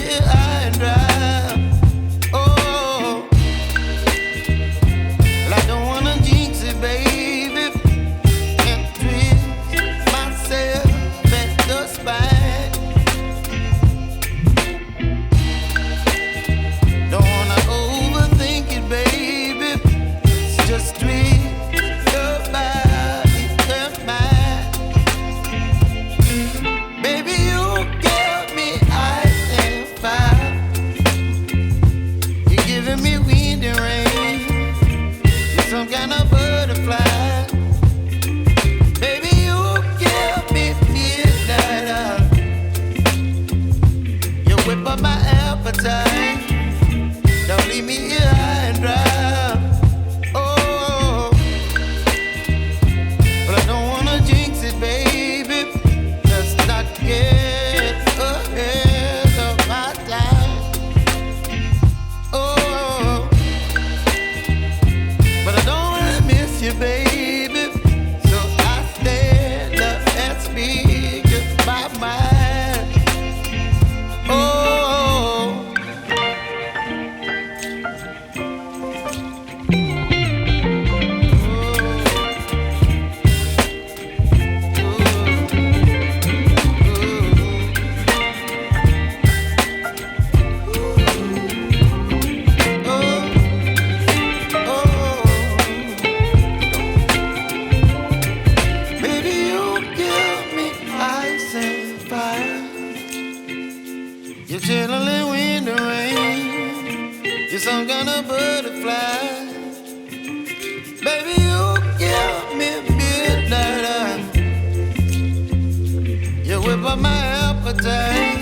here high and dry. Oh, well, I don't wanna jinx it, baby, and twist myself at the spine. Don't wanna overthink it, baby. It's just twist your body and mine. Baby, you give me ice and fire. You're giving me wind and rain. You're some kind of butterfly. Baby, you give me midnight. You whip up my appetite. Don't leave me here high and dry. Oh, but I don't wanna jinx it, baby. Let's not get ahead of my time. Oh, but I don't wanna miss you, baby. So I stand up and speak my mind. Oh. Baby, you give me ice and fire. You're chilling wind and rain. You're some kind of butterfly. Baby, you give me midnight. You whip up my appetite.